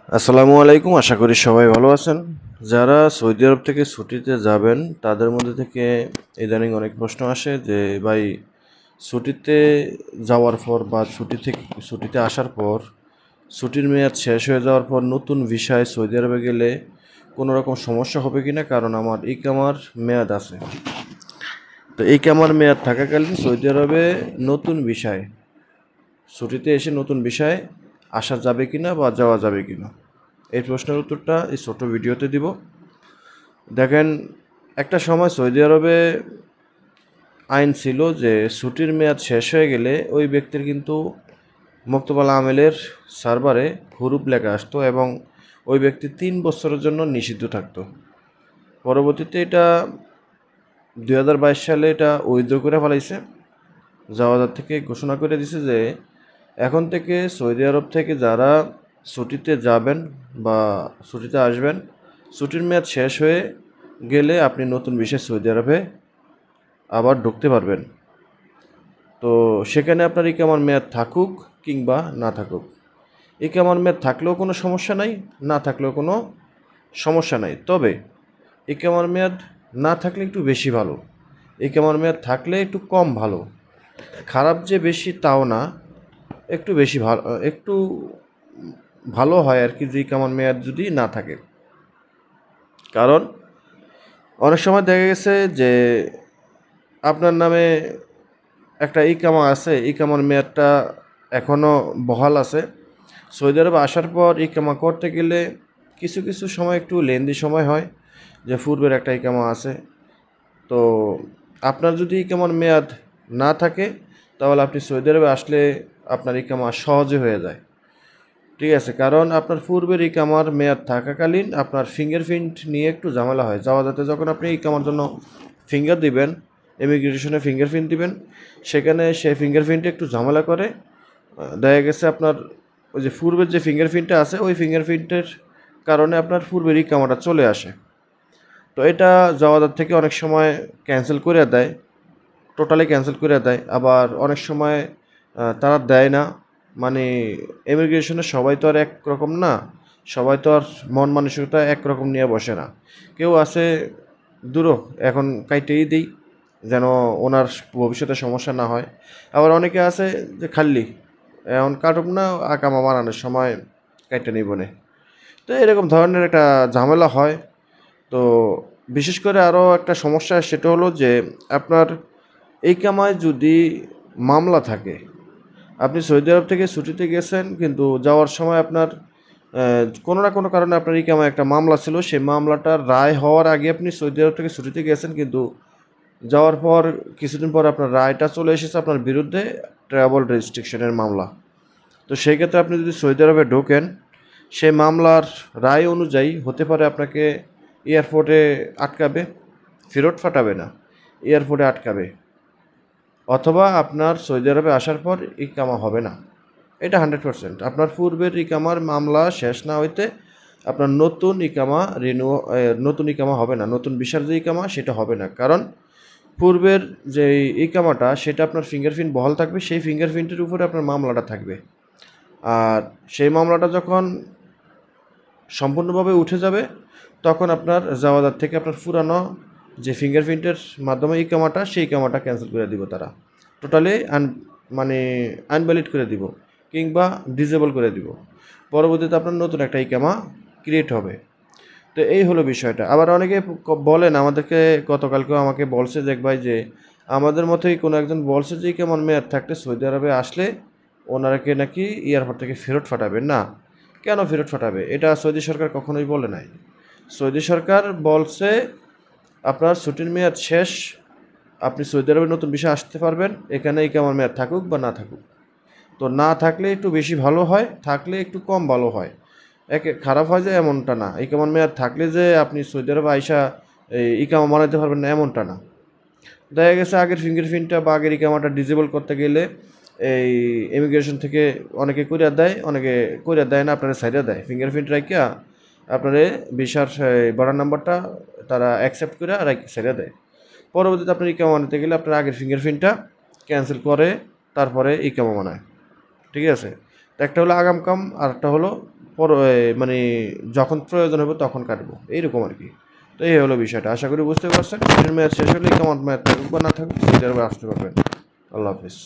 আসসালামু আলাইকুম, আশা করি সবাই ভালো আছেন। যারা সৌদি আরব থেকে ছুটিতে যাবেন তাদের মধ্যে থেকে ইদানিং অনেক প্রশ্ন আসে যে ভাই, ছুটিতে যাওয়ার পর বা ছুটিতে আসার পর ছুটির মেয়াদ শেষ হয়ে যাওয়ার পর নতুন ভিসায় সৌদি আরবে গেলে কোনো রকম সমস্যা হবে কি না, কারণ আমার ইকামার মেয়াদ আছে। তো ইকামার মেয়াদ থাকাকালীন সৌদি আরবে নতুন ভিসায় ছুটিতে এসে নতুন ভিসায় আসা যাবে কি না বা যাওয়া যাবে কি না, এই প্রশ্নের উত্তরটা এই ছোট ভিডিওতে দিব। দেখেন, একটা সময় সৌদি আরবে আইন ছিল যে ছুটির মেয়াদ শেষ হয়ে গেলে ওই ব্যক্তির কিন্তু মক্তবাল আমেলের সার্ভারে হুরুপ লেখা আসতো এবং ওই ব্যক্তি 3 বছরের জন্য নিষিদ্ধ থাকতো। পরবর্তীতে এটা 2022 সালে এটা উইথড্র করে ফেলাইছে। জাওয়াজার থেকে ঘোষণা করে দিছে যে এখন থেকে সৌদি আরব থেকে যারা ছুটিতে যাবেন বা ছুটিতে আসবেন, ছুটির মেয়াদ শেষ হয়ে গেলে আপনি নতুন ভিসায় সৌদি আরবে আবার ঢুকতে পারবেন। তো সেখানে আপনার ইকামার মেয়াদ থাকুক কিংবা না থাকুক, ইকামার মেয়াদ থাকলেও কোনো সমস্যা নাই, না থাকলেও কোনো সমস্যা নাই। তবে ইকামার মেয়াদ না থাকলে একটু বেশি ভালো, ইকামার মেয়াদ থাকলে একটু কম ভালো। খারাপ যে বেশি তাও না, একটু বেশি ভালো, একটু ভালো হয় আর কি, যে ইকামার মেয়াদ যদি না থাকে। কারণ অনেক সময় দেখা গেছে যে আপনার নামে একটা ইকামা আছে, ইকামার মেয়াদটা এখনও বহাল আছে। সৌদি আরবে আসার পর ইকামা করতে গেলে কিছু কিছু সময় একটু লেন্দি সময় হয়, যে পূর্বের একটা ইকামা আছে। তো আপনার যদি ইকামার মেয়াদ না থাকে তাহলে আপনি সৌদি আরবে আসলে আপনার ইকামা সহজে হয়ে যায়। ঠিক আছে, কারণ আপনার পূর্বের ইকামার মেয়াদ থাকাকালীন আপনার ফিঙ্গারপ্রিন্ট নিয়ে একটু ঝামেলা হয়। যাওয়া যাতে যখন আপনি ইকামার জন্য ফিঙ্গার দিবেন, ইমিগ্রেশনে ফিঙ্গারপ্রিন্ট দিবেন, সেখানে সে ফিঙ্গারপ্রিন্টে একটু ঝামেলা করে। দেখা গেছে আপনার ওই যে পূর্বের যে ফিঙ্গারপ্রিন্টটা আছে ওই ফিঙ্গারপ্রিন্টের কারণে আপনার পূর্বের ইকামাটা চলে আসে। তো এটা যাওয়াদার থেকে অনেক সময় ক্যান্সেল করে দেয়, টোটালি ক্যান্সেল করে দেয়। আবার অনেক সময় তারা দেয় না, মানে ইমিগ্রেশনে সবাই তো আর একরকম না, সবাই তো আর মন মানসিকতা একরকম নিয়ে বসে না। কেউ আছে দূরও এখন কাইটেই দিই যেন ওনার ভবিষ্যতে সমস্যা না হয়। আবার অনেকে আছে যে খাল্লি এখন কাটুক না, আকামা বানানোর সময় কাইটে নিবনে। তো এরকম ধরনের একটা ঝামেলা হয়। তো বিশেষ করে আরও একটা সমস্যা, সেটা হলো যে আপনার এই কামায় যদি মামলা থাকে, আপনি সৌদি আরব থেকে ছুটিতে গেছেন কিন্তু যাওয়ার সময় আপনার কোনো না কোনো কারণে আপনার এই কামায় একটা মামলা ছিল, সেই মামলাটার রায় হওয়ার আগে আপনি সৌদি আরব থেকে ছুটিতে গেছেন, কিন্তু যাওয়ার পর কিছুদিন পর আপনার রায়টা চলে এসেছে আপনার বিরুদ্ধে, ট্রাভেল রেস্ট্রিকশনের মামলা। তো সেই ক্ষেত্রে আপনি যদি সৌদি আরবে ঢোকেন, সেই মামলার রায় অনুযায়ী হতে পারে আপনাকে এয়ারপোর্টে আটকাবে, ফেরত ফাটাবে না, এয়ারপোর্টে আটকাবে, অথবা আপনার সৌদি আরবে আসার পর ইকামা হবে না। এটা 100%। আপনার পূর্বের ইকামার মামলা শেষ না হইতে আপনার নতুন ইকামা হবে না, নতুন ভিসার যে ইকামা সেটা হবে না। কারণ পূর্বের যে ইকামাটা সেটা আপনার ফিঙ্গারপ্রিন্ট বহাল থাকবে, সেই ফিঙ্গারপ্রিন্টের উপরে আপনার মামলাটা থাকবে। আর সেই মামলাটা যখন সম্পূর্ণভাবে উঠে যাবে তখন আপনার জাওয়াদার থেকে আপনার পুরানো যে ফিঙ্গারপ্রিন্টের মাধ্যমে ইকামাটা, সেই ইকামাটা ক্যান্সেল করে দিব তারা, টোটালি মানে আনভ্যালিড করে দিব কিংবা ডিসেবল করে দিব। পরবর্তীতে আপনার নতুন একটা ইকামা ক্রিয়েট হবে। তো এই হলো বিষয়টা। আবার অনেকে বলেন আমাদেরকে, গতকালকেও আমাকে বলছে যে ভাই, যে আমাদের মতোই কোনো একজন বলছে যে কেমন মেয়াদ থাকতে সৌদি আরবে আসলে ওনারাকে নাকি এয়ারপোর্ট থেকে ফেরত ফাটাবে না। কেন ফেরত ফাটাবে? এটা সৌদি সরকার কখনোই বলে নাই। সৌদি সরকার বলছে আপনার ছুটির মেয়াদ শেষ, আপনি সৌদি আরবে নতুন ভিসা আসতে পারবেন, এখানে ইকামার মেয়াদ থাকুক বা না থাকুক। তো না থাকলে একটু বেশি ভালো হয়, থাকলে একটু কম ভালো হয়। খারাপ হয় যে এমনটা না, ইকামার মেয়াদ থাকলে যে আপনি সৌদি আরবে আইসা এই ইকামা বানাইতে পারবেন না এমনটা না। দেখা গেছে আগের ফিঙ্গারপ্রিন্টটা বা আগের ইকামাটা ডিসেবল করতে গেলে এই ইমিগ্রেশন থেকে অনেকে কইরা দেয়, অনেকে কইরা দেয় না, আপনারা সাইডা দেয় ফিঙ্গারপ্রিন্ট রাখিয়া আপনারে ভিসার বর্ডার নাম্বারটা তারা অ্যাকসেপ্ট করে সাইডা দেয়। পরবর্তীতে আপনার ইকামা বানাতে গেলে আপনার আগের ফিঙ্গারপ্রিন্টটা ক্যান্সেল করে তারপরে ইকামা বানায়। ঠিক আছে? তো একটা হলো আগাম কাম আর একটা হলো মানে যখন প্রয়োজন হবে তখন কাটবো, এইরকম আর কি। তো এই হলো বিষয়টা, আশা করি বুঝতে পারছেন। ছুটির মেয়াদ শেষ হলে কেমন মেয়াদ থাকুক বা না থাকুক সৌদি আরবে আসতে পারবেন। আল্লাহ হাফিজ।